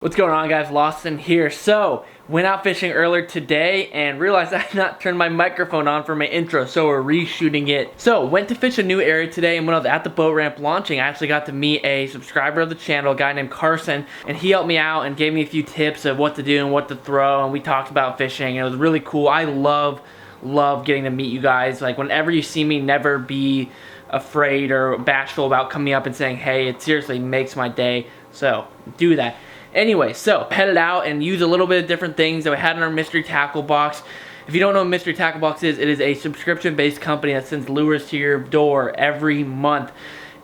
What's going on, guys? Lawson here. So, went out fishing earlier today and realized I had not turned my microphone on for my intro, so we're reshooting it. So, went to fish a new area today, and when I was at the boat ramp launching, I actually got to meet a subscriber of the channel, a guy named Carson, and he helped me out and gave me a few tips of what to do and what to throw, and we talked about fishing, and it was really cool. I love getting to meet you guys. Like, whenever you see me, never be afraid or bashful about coming up and saying, hey, it seriously makes my day. So, do that. Anyway, so headed out and used a little bit of different things that we had in our mystery tackle box. If you don't know what mystery tackle box is, it is a subscription-based company that sends lures to your door every month.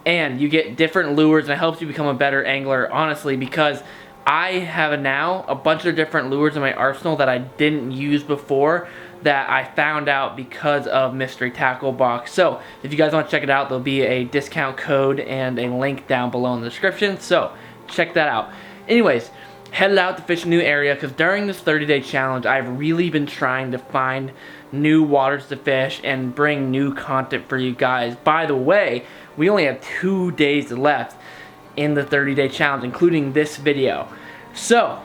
And you get different lures, and it helps you become a better angler, honestly, because I have now a bunch of different lures in my arsenal that I didn't use before that I found out because of mystery tackle box. So if you guys want to check it out, there'll be a discount code and a link down below in the description. So check that out. Anyways, headed out to fish a new area because during this 30-day challenge, I've really been trying to find new waters to fish and bring new content for you guys. By the way, we only have 2 days left in the 30-day challenge, including this video. So,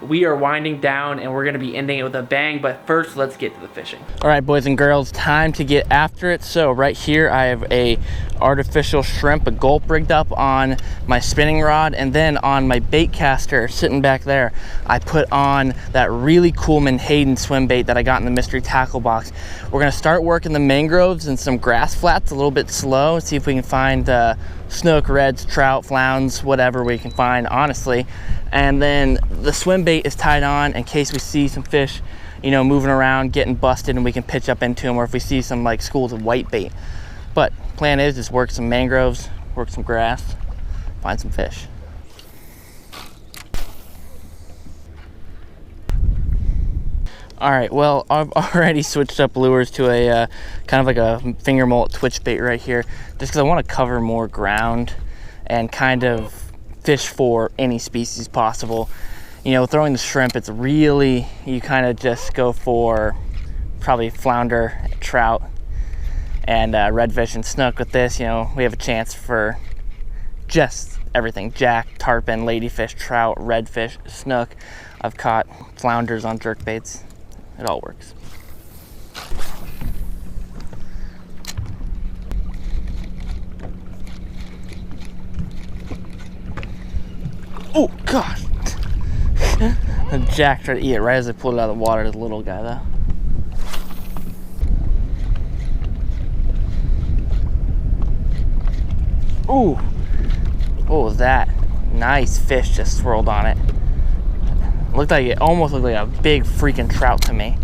we are winding down and we're going to be ending it with a bang, but first let's get to the fishing. Alright, boys and girls, time to get after it. So right here I have a artificial shrimp, a gulp rigged up on my spinning rod, and then on my bait caster sitting back there I put on that really cool Menhaden swim bait that I got in the mystery tackle box. We're going to start working the mangroves and some grass flats a little bit slow, see if we can find snook, reds, trout, flowns, whatever we can find, honestly. And then the swim bait is tied on in case we see some fish, you know, moving around, getting busted, and we can pitch up into them, or if we see some like schools of white bait. But plan is just work some mangroves, work some grass, find some fish. All right, well, I've already switched up lures to a kind of like a finger mullet twitch bait right here, just because I want to cover more ground and kind of fish for any species possible. You know, throwing the shrimp, it's really, you kind of just go for probably flounder, trout, and redfish and snook. With this, you know, we have a chance for just everything: jack, tarpon, ladyfish, trout, redfish, snook. I've caught flounders on jerk baits. It all works. Oh gosh! The jack tried to eat it right as I pulled it out of the water. The little guy, though. Ooh! What was that? Nice fish just swirled on it. Looked like it almost looked like a big freaking trout to me.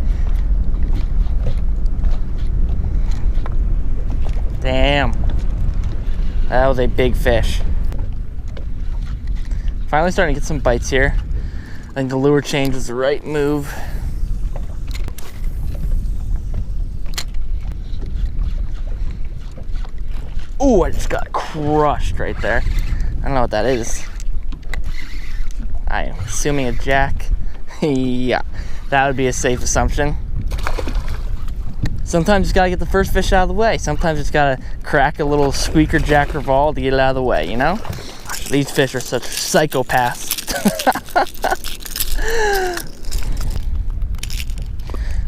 Damn. That was a big fish. Finally starting to get some bites here. I think the lure change was the right move. Ooh, I just got crushed right there. I don't know what that is. I am assuming a jack. Yeah, that would be a safe assumption. Sometimes you just gotta get the first fish out of the way. Sometimes you just gotta crack a little squeaker jack revolve to get it out of the way, you know? These fish are such psychopaths.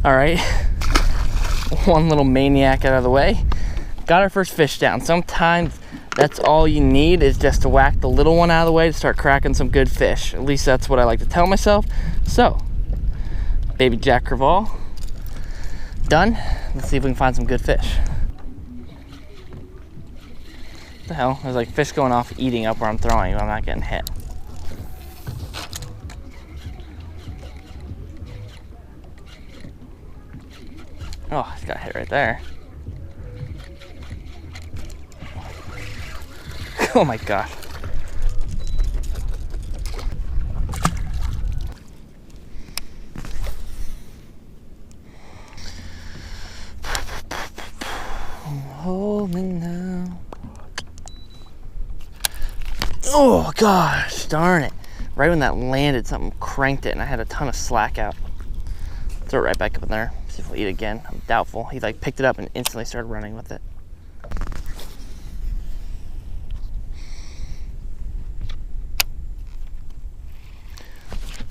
All right, one little maniac out of the way. Got our first fish down. Sometimes that's all you need, is just to whack the little one out of the way to start cracking some good fish. At least that's what I like to tell myself. So, baby jack crevalle, done. Let's see if we can find some good fish. What the hell? There's like fish going off eating up where I'm throwing, but I'm not getting hit. Oh, I just got hit right there. Oh my gosh. Hold me now. Oh gosh, darn it. Right when that landed, something cranked it and I had a ton of slack out. Throw it right back up in there. See if he'll eat again. I'm doubtful. He like picked it up and instantly started running with it.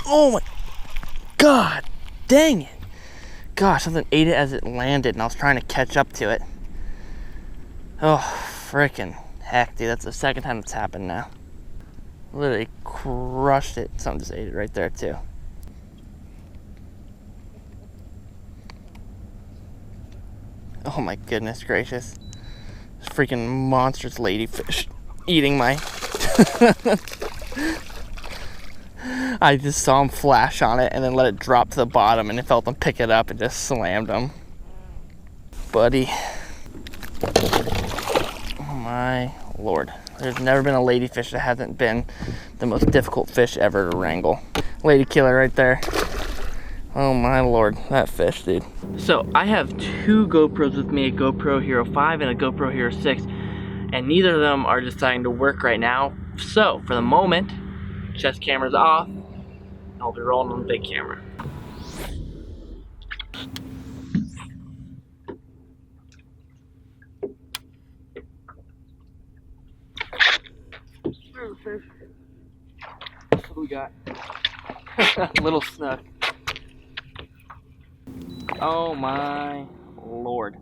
Oh my God, dang it. Gosh, something ate it as it landed and I was trying to catch up to it. Oh, freaking heck, dude. That's the second time it's happened now. Literally crushed it. Something just ate it right there too. Oh my goodness gracious. This freaking monstrous ladyfish eating my... I just saw him flash on it and then let it drop to the bottom, and it felt him pick it up and just slammed him. Buddy. Oh my Lord. There's never been a ladyfish that hasn't been the most difficult fish ever to wrangle. Lady killer right there. Oh my Lord, that fish, dude. So I have two GoPros with me, a GoPro Hero 5 and a GoPro Hero 6, and neither of them are deciding to work right now. So for the moment, chest camera's off, and I'll be rolling on the big camera. What do we got? Little Snook. Oh my Lord.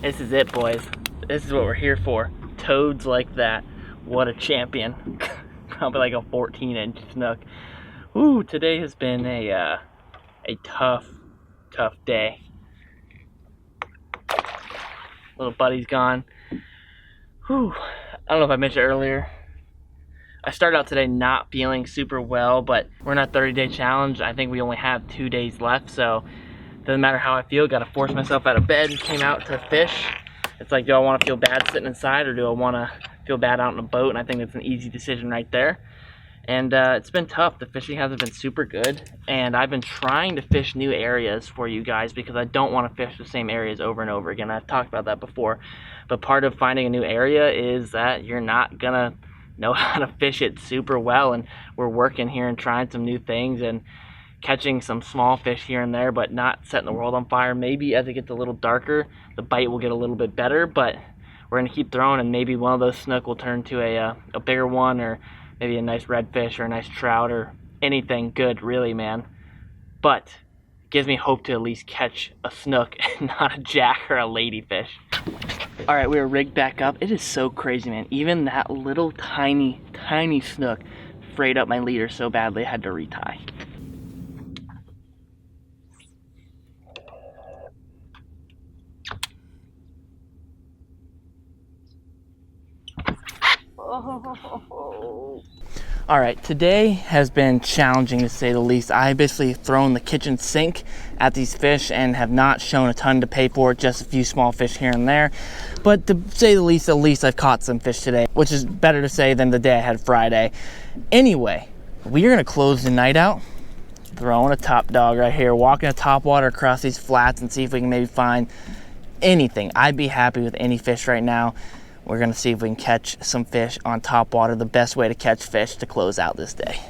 This is it, boys. This is what we're here for. Toads like that. What a champion. Probably like a 14-inch Snook. Ooh, today has been a tough day. Little buddy's gone. Whew. I don't know if I mentioned earlier, I started out today not feeling super well, but we're in our 30-day challenge. I think we only have 2 days left, so doesn't matter how I feel, gotta force myself out of bed and came out to fish. It's like, do I want to feel bad sitting inside, or do I want to feel bad out in a boat? And I think it's an easy decision right there. And it's been tough. The fishing hasn't been super good, and I've been trying to fish new areas for you guys because I don't want to fish the same areas over and over again. I've talked about that before, but part of finding a new area is that you're not gonna know how to fish it super well, and we're working here and trying some new things and catching some small fish here and there, but not setting the world on fire. Maybe as it gets a little darker, the bite will get a little bit better, but we're gonna keep throwing, and maybe one of those snook will turn to a bigger one, or maybe a nice redfish or a nice trout or anything good, really, man. But it gives me hope to at least catch a snook and not a jack or a ladyfish. All right, we are rigged back up. It is so crazy, man. Even that little tiny snook frayed up my leader so badly I had to retie. All right, today has been challenging to say the least. I basically thrown the kitchen sink at these fish and have not shown a ton to pay for it, just a few small fish here and there. But to say the least, at least I've caught some fish today, which is better to say than the day I had Friday. Anyway, we are gonna close the night out, throwing a top dog right here, walking a topwater across these flats and see if we can maybe find anything. I'd be happy with any fish right now. We're gonna see if we can catch some fish on topwater, the best way to catch fish to close out this day.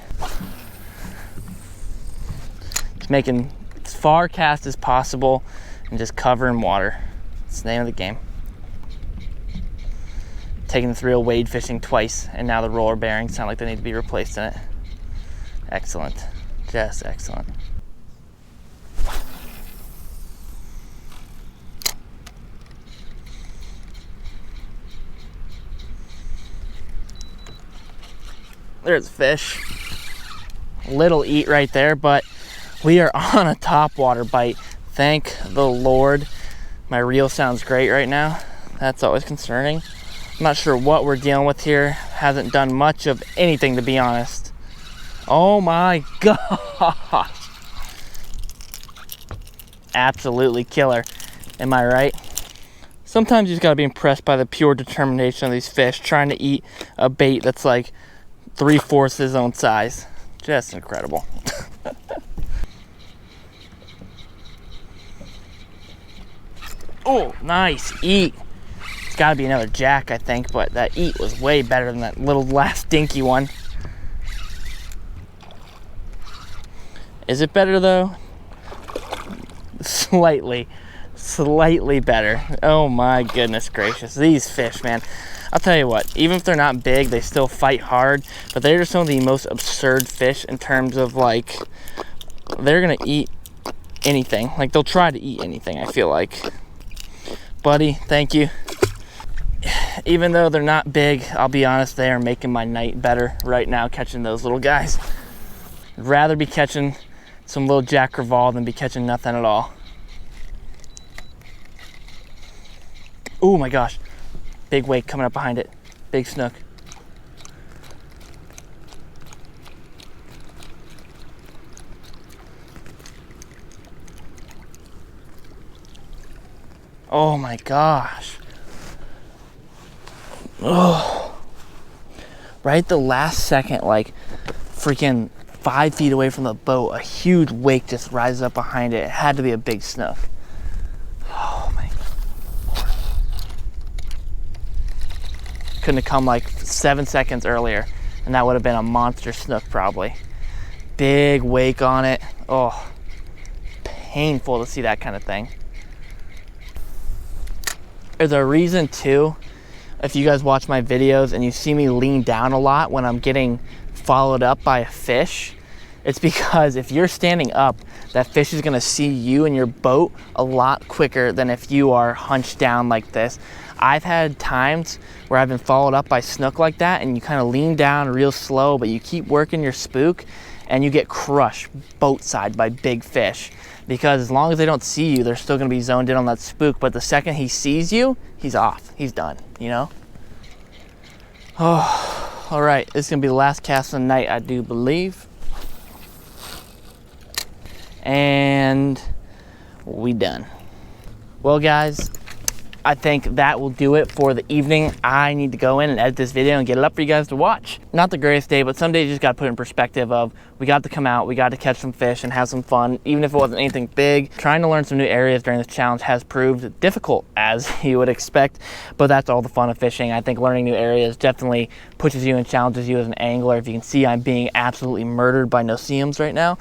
Just making as far cast as possible and just covering water. It's the name of the game. Taking the thrill wade fishing twice, and now the roller bearings sound like they need to be replaced in it. Excellent, just excellent. There's a fish. Little eat right there, but we are on a topwater bite. Thank the Lord. My reel sounds great right now. That's always concerning. I'm not sure what we're dealing with here. Hasn't done much of anything, to be honest. Oh my gosh. Absolutely killer. Am I right? Sometimes you just gotta be impressed by the pure determination of these fish trying to eat a bait that's like 3/4 his own size. Just incredible. Oh, nice eat. It's gotta be another jack, I think, but that eat was way better than that little last dinky one. Is it better though? Slightly slightly better. Oh my goodness gracious. These fish, man. I'll tell you what, even if they're not big, they still fight hard, but they're just some of the most absurd fish in terms of like, they're gonna eat anything. Like they'll try to eat anything, I feel like. Buddy, thank you. Even though they're not big, I'll be honest, they are making my night better right now catching those little guys. I'd rather be catching some little Jack Crevalle than be catching nothing at all. Oh my gosh. Big wake coming up behind it. Big snook. Oh my gosh. Oh. Right at the last second, like freaking 5 feet away from the boat, a huge wake just rises up behind it. It had to be a big snook. Oh my. Couldn't have come like 7 seconds earlier, and that would have been a monster snook probably. Big wake on it. Oh, painful to see that kind of thing. There's a reason too, if you guys watch my videos and you see me lean down a lot when I'm getting followed up by a fish, it's because if you're standing up, that fish is gonna see you and your boat a lot quicker than if you are hunched down like this. I've had times where I've been followed up by snook like that, and you kind of lean down real slow, but you keep working your spook and you get crushed boat side by big fish. Because as long as they don't see you, they're still gonna be zoned in on that spook, but the second he sees you, he's off, he's done, you know? Oh, all right, this is gonna be the last cast of the night, I do believe. And we done. Well guys, I think that will do it for the evening. I need to go in and edit this video and get it up for you guys to watch. Not the greatest day, but some days you just gotta put it in perspective of, we got to come out, we got to catch some fish and have some fun, even if it wasn't anything big. Trying to learn some new areas during this challenge has proved difficult, as you would expect, but that's all the fun of fishing. I think learning new areas definitely pushes you and challenges you as an angler. If you can see, I'm being absolutely murdered by no-see-ums right now.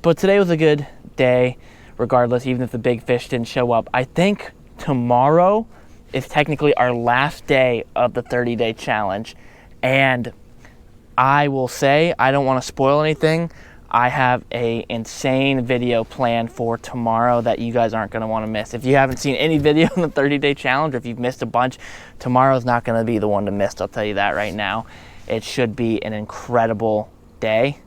But today was a good day, regardless, even if the big fish didn't show up. I think tomorrow is technically our last day of the 30-day challenge, and I will say, I don't want to spoil anything, I have a insane video planned for tomorrow that you guys aren't going to want to miss. If you haven't seen any video in the 30-day challenge, or if you've missed a bunch, tomorrow's not going to be the one to miss, I'll tell you that right now. It should be an incredible day,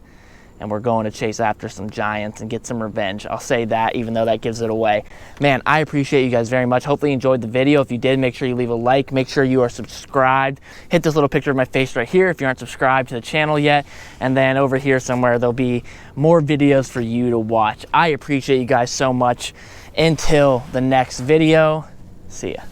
and we're going to chase after some giants and get some revenge. I'll say that, even though that gives it away. Man, I appreciate you guys very much. Hopefully you enjoyed the video. If you did, make sure you leave a like. Make sure you are subscribed. Hit this little picture of my face right here if you aren't subscribed to the channel yet. And then over here somewhere, there'll be more videos for you to watch. I appreciate you guys so much. Until the next video, see ya.